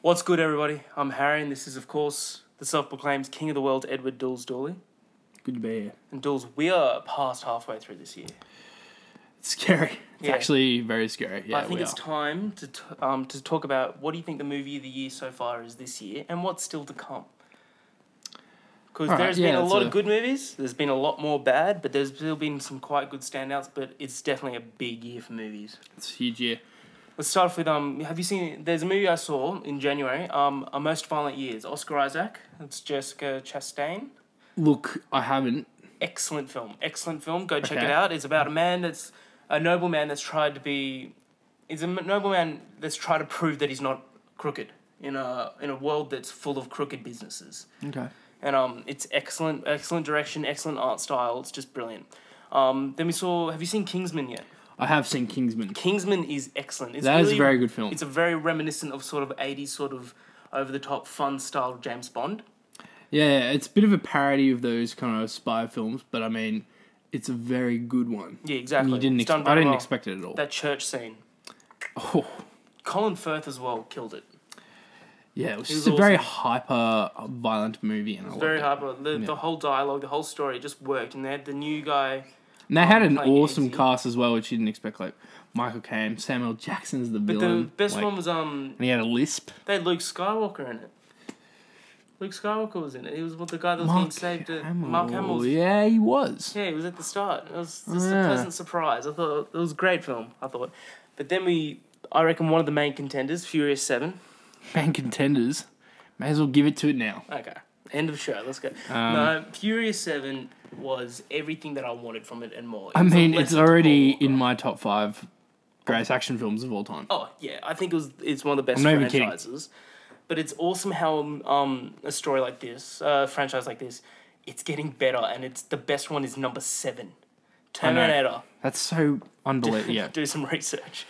What's good, everybody? I'm Harry, and this is, of course, the self-proclaimed King of the World, Edward Dools Dooley. Good to be here. And Dools, we are past halfway through this year. It's scary. It's actually very scary. Yeah, I think it's time to talk about what do you think the movie of the year so far is this year, and what's still to come. Because there's been a lot of good movies. There's been a lot more bad, but there's still been some quite good standouts. But it's definitely a big year for movies. It's a huge year. Let's start off with have you seen? There's a movie I saw in January. A Most Violent Years. Oscar Isaac. It's Jessica Chastain. Look, I haven't. Excellent film. Excellent film. Go check it out. It's about a nobleman that's tried to be. It's a nobleman that's tried to prove that he's not crooked in a world that's full of crooked businesses. Okay. And it's excellent direction, excellent art style. It's just brilliant. Then we saw. Have you seen Kingsman yet? I have seen Kingsman. Kingsman is excellent. That is a very good film. It's a very reminiscent of sort of 80s sort of over-the-top fun style James Bond. Yeah, it's a bit of a parody of those kind of spy films, but I mean, it's a very good one. Yeah, exactly. And I didn't expect it at all. That church scene. Oh. Colin Firth as well killed it. Yeah, it was just a very hyper-violent movie. And it was very hyper. The whole dialogue, the whole story just worked. And they had the new guy... And they had an awesome cast as well, which you didn't expect. Like Michael Caine, Samuel Jackson's the villain. But the best one was and he had a lisp. They had Luke Skywalker in it. Luke Skywalker was in it. He was the guy that was being saved at Mark Hamill. Yeah, he was. Yeah, he was at the start. It was just a pleasant surprise. I thought it was a great film. But then I reckon one of the main contenders, Furious 7. Main contenders, may as well give it to it now. Okay, end of show. Let's go. No, Furious 7 was everything that I wanted from it and more. It's already in my top 5 greatest action films of all time. Oh, yeah. I think it's one of the best franchises. But it's awesome how a story like this, a franchise like this, it's getting better, and the best one is number 7. Terminator. That's so unbelievable. Yeah. Do some research.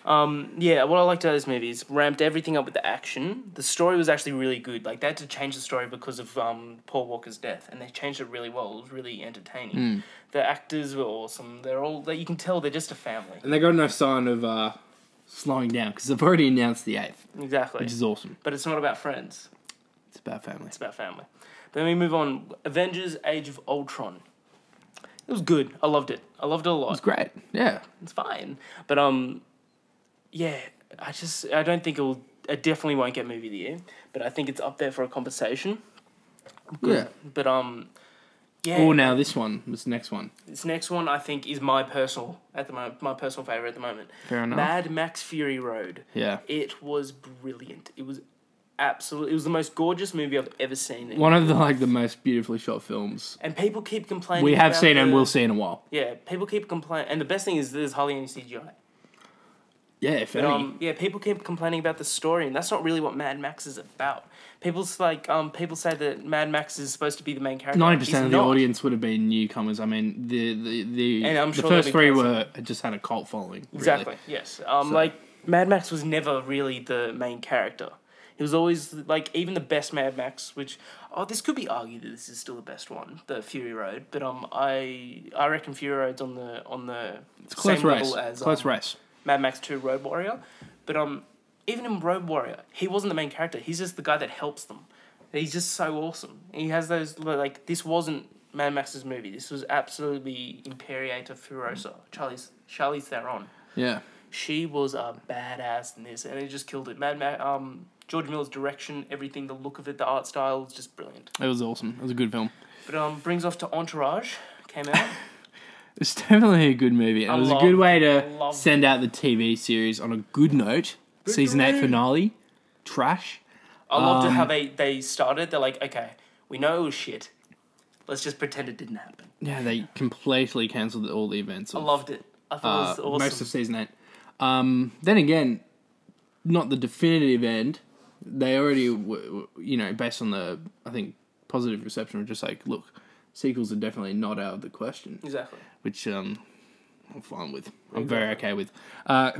What I liked about this movie is ramped everything up with the action. The story was actually really good. Like, they had to change the story because of Paul Walker's death, and they changed it really well. It was really entertaining. The actors were awesome. You can tell they're just a family. And they got no sign of slowing down because they've already announced the 8th. Exactly. Which is awesome. But it's not about friends. It's about family. It's about family. Then we move on. Avengers: Age of Ultron. It was good. I loved it. I loved it a lot. It was great. Yeah. It's fine. But I don't think it definitely won't get movie of the year, but I think it's up there for a conversation. Good. Yeah. But Oh, now this one, this next one. This next one I think is my personal favorite at the moment. Fair enough. Mad Max Fury Road. Yeah. It was brilliant. It was absolutely. It was the most gorgeous movie I've ever seen. One of the most beautifully shot films. And people keep complaining. We have seen and will see in a while. Yeah, people keep complaining, and the best thing is there's hardly any CGI. Yeah, if any. People keep complaining about the story, and that's not really what Mad Max is about. People say that Mad Max is supposed to be the main character. 90% of the audience would have been newcomers. I mean, the first 3 just had a cult following. Exactly. Really. Yes. Mad Max was never really the main character. He was always even the best Mad Max, which this could be argued that this is still the best one, the Fury Road. But I reckon Fury Road's on the same level as close race. Mad Max 2 Road Warrior. But even in Road Warrior, he wasn't the main character. He's just the guy that helps them. He's just so awesome. He has those, this wasn't Mad Max's movie. This was absolutely Imperator Furiosa, Charlize Theron. Yeah. She was a badass in this, and it just killed it. George Miller's direction, everything, the look of it, the art style was just brilliant. It was awesome. It was a good film. But brings off to Entourage, came out. It's definitely a good movie. And it was a good way to send out the TV series on a good note. Season 8 finale. Trash. I loved how they started. They're like, okay, we know it was shit. Let's just pretend it didn't happen. Yeah, they completely cancelled all the events. I loved it. I thought it was awesome. Most of season 8. Then again, not the definitive end. They already, based on the, I think, positive reception, were just like, look, sequels are definitely not out of the question. Exactly. Which I'm fine with. I'm very okay with.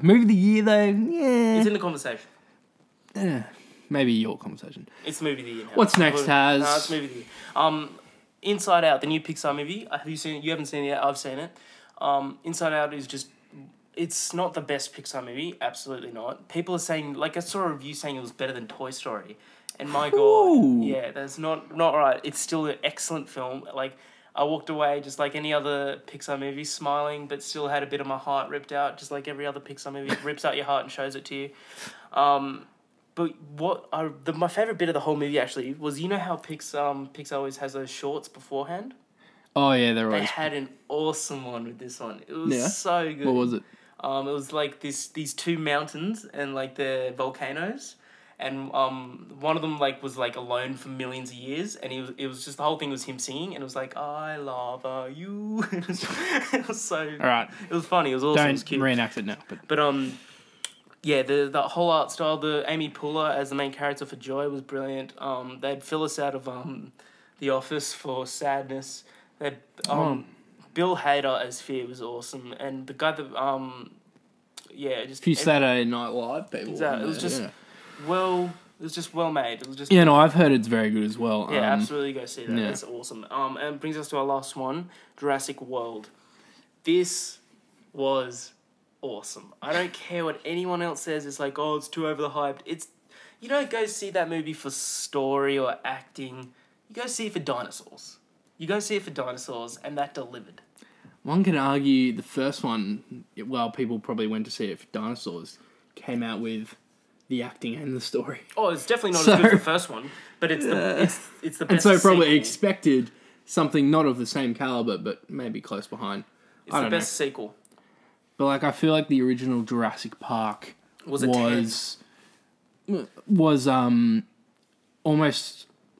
Movie of the year, though, yeah. It's in the conversation. Maybe your conversation. It's movie of the year now. What's next, Taz? No, it's movie of the year. Inside Out, the new Pixar movie. Have you seen it? You haven't seen it yet. I've seen it. Inside Out is just... It's not the best Pixar movie. Absolutely not. People are saying... Like, I saw a review saying it was better than Toy Story. And my God... Yeah, that's not right. It's still an excellent film. Like, I walked away just like any other Pixar movie, smiling, but still had a bit of my heart ripped out, just like every other Pixar movie. It rips out your heart and shows it to you. But my favourite bit of the whole movie, actually, was, you know how Pixar always has those shorts beforehand? Oh, yeah, they're always... They had an awesome one with this one. It was so good. What was it? It was like these two mountains and like the volcanoes, and one of them like was like alone for millions of years, and it was just the whole thing was him singing, and it was like I love you. It was so... All right. It was funny. It was awesome. Don't it was cute. reenact it now. But yeah, the whole art style, the Amy Poehler as the main character for Joy was brilliant. They had Phyllis out of The Office for Sadness. They had Bill Hader as Fear was awesome, and the guy that just... a few Saturday Night Live people. Exactly. It was just well made. It was just... Yeah, no, I've heard it's very good as well. Yeah, absolutely go see that. Yeah. That's awesome. And it brings us to our last one, Jurassic World. This was awesome. I don't care what anyone else says. It's like, oh, it's too over the hyped. You don't go see that movie for story or acting. You go see it for dinosaurs. And that delivered. One can argue the first one, well, people probably went to see it for dinosaurs, came out with the acting and the story. Oh, it's definitely not as good as the first one, but it's the best. And so probably sequel. expected something not of the same caliber, but maybe close behind. It's the best sequel. But like, I feel like the original Jurassic Park was almost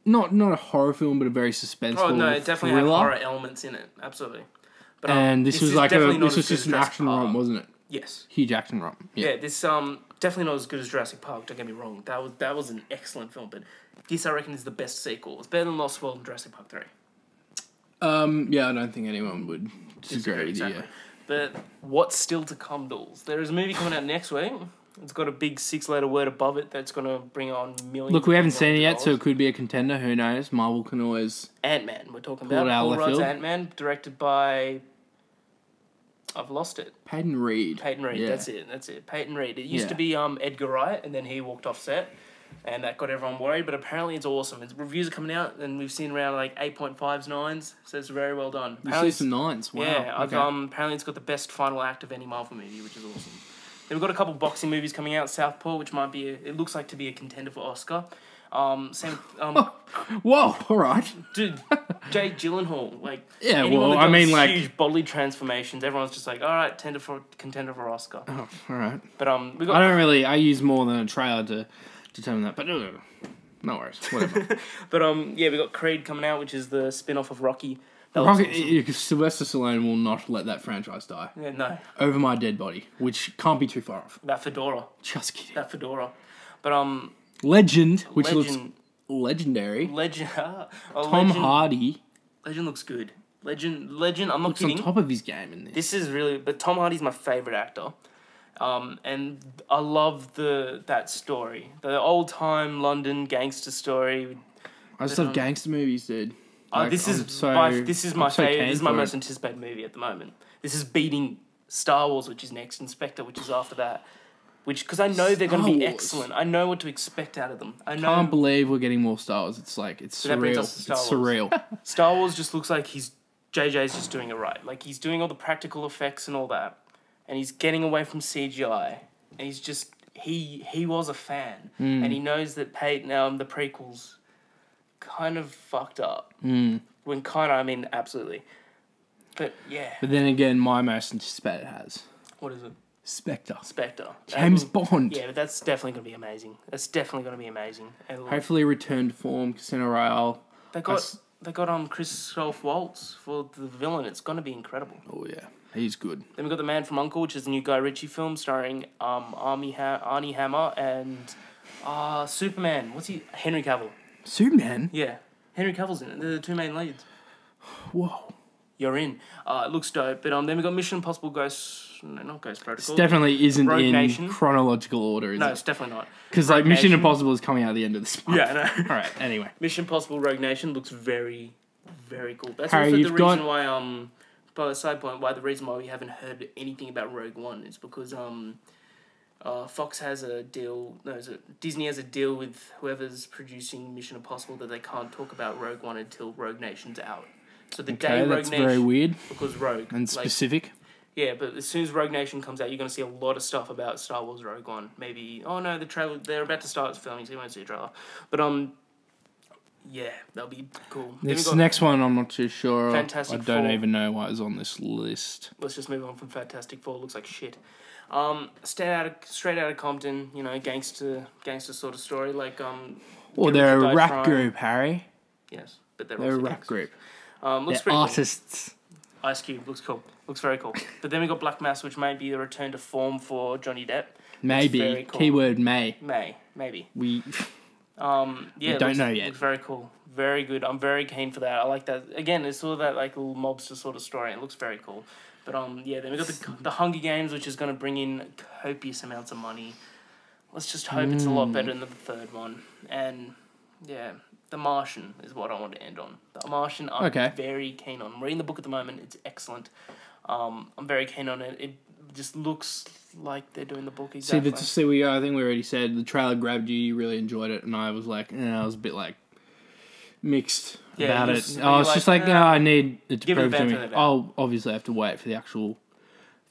not a horror film, but a very suspenseful. Oh no, it definitely had horror elements in it, absolutely. But and this was just an action romp, wasn't it? Yes. Huge action romp. Yeah, this definitely not as good as Jurassic Park. Don't get me wrong. That was an excellent film, but this I reckon is the best sequel. It's better than Lost World and Jurassic Park 3. Yeah, I don't think anyone would disagree with you. Yeah. But what's still to come, dolls? There is a movie coming out next week. It's got a big 6-letter word above it that's going to bring on millions. Look, we haven't seen it yet, so it could be a contender. Who knows? Marvel can always... Ant-Man, we're talking about. Paul Rudd's Ant-Man, directed by... I've lost it. Peyton Reed. Yeah. That's it. Peyton Reed. It used to be Edgar Wright, and then he walked off set, and that got everyone worried, but apparently it's awesome. Its reviews are coming out, and we've seen around like 8.5s, 9s, so it's very well done. You see some 9s? Wow. Yeah, okay. Apparently it's got the best final act of any Marvel movie, which is awesome. Then we've got a couple boxing movies coming out, Southpaw, which might be it looks like to be a contender for Oscar. Whoa, all right. Dude, Jake Gyllenhaal, like... Yeah, well, I mean, like... huge bodily transformations, everyone's just like, all right, contender for Oscar. Oh, all right. But, I use more than a trailer to determine that, but no worries, whatever. But, we got Creed coming out, which is the spin-off of Rocky. Sylvester Stallone will not let that franchise die. Yeah, no. Over my dead body, which can't be too far off. That fedora. Just kidding. That fedora. But, Legend, which looks legendary. Tom Hardy. Legend looks good. Legend, I'm not kidding. On top of his game in this. This is really... But Tom Hardy's my favourite actor. And I love that story. The old-time London gangster story. I just love gangster movies, dude. Like, this is my favourite. This is my most anticipated movie at the moment. This is beating Star Wars, which is next, and Spectre, which is after that. Because I know they're going to be excellent. I know what to expect out of them. I can't believe we're getting more Star Wars. It's like, it's surreal. It's surreal. Star Wars just looks like JJ's just doing it right. Like, he's doing all the practical effects and all that. And he's getting away from CGI. And he's just, he was a fan. And he knows that the prequels kind of fucked up. When I mean absolutely. But, yeah. But then again, my most anticipated has. What is it? Spectre. James Bond. Yeah, but that's definitely going to be amazing. And hopefully return to form, Casino Royale. They got Christoph Waltz for the villain. It's going to be incredible. Oh, yeah. He's good. Then we got The Man from U.N.C.L.E., which is a new Guy Ritchie film starring Armie Hammer and Superman. What's he? Henry Cavill. Superman? Yeah. Henry Cavill's in it. They're the two main leads. Whoa. You're in. It looks dope. But then we got Mission Impossible not Ghost Protocol. It definitely isn't Rogue in Nation. Chronological order, is it? No, it's definitely not. Because like Mission Impossible is coming out at the end of this month. Yeah, I know. All right, anyway. Mission Impossible Rogue Nation looks very, very cool. That's Harry, also the you've reason got- why but a side point, why the reason why we haven't heard anything about Rogue One is because Fox has a deal. No, Disney has a deal with whoever's producing Mission Impossible that they can't talk about Rogue One until Rogue Nation's out. So the day Rogue that's Nation, very weird because Rogue and specific. yeah, but as soon as Rogue Nation comes out, you're going to see a lot of stuff about Star Wars Rogue One. Maybe the trailer. They're about to start filming, so you won't see a trailer. But yeah, that'll be cool. This next one, I'm not too sure. Fantastic I don't Four. even know why it's on this list. Let's just move on from Fantastic Four. Looks like shit. Straight out of Compton, gangster sort of story. Like Well, they're a Die rap Trying. group, Harry. Yes, but they're They're a also rap gangsters. group. Looks They're pretty artists. cool. Ice Cube looks cool. Looks very cool. But then we got Black Mass, which may be the return to form for Johnny Depp. Maybe. very cool. Keyword may. Maybe. We Yeah, don't know yet. Looks very cool. Very good. I'm very keen for that. I like that. Again, it's sort of that like little mobster sort of story. It looks very cool. But yeah, then we got the Hunger Games, which is going to bring in copious amounts of money. Let's just hope it's a lot better than the third one. And yeah, The Martian is what I want to end on. The Martian, I'm very keen on. I'm reading the book at the moment. It's excellent. I'm very keen on it. It just looks like they're doing the book exactly. I think we already said the trailer grabbed you. You really enjoyed it, and I was like, I was a bit like mixed about it. I was just like, I need it to give it prove the to me. benefit of the doubt. I'll obviously have to wait for the actual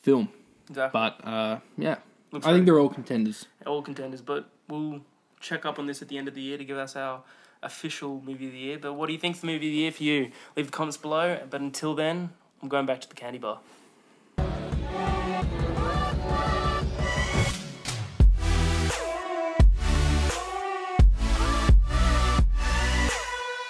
film, Exactly. but yeah, Looks I think they're all contenders. all contenders, but we'll check up on this at the end of the year to give us our official movie of the year. But what do you think's the movie of the year for you? Leave the comments below. But until then, I'm going back to the candy bar.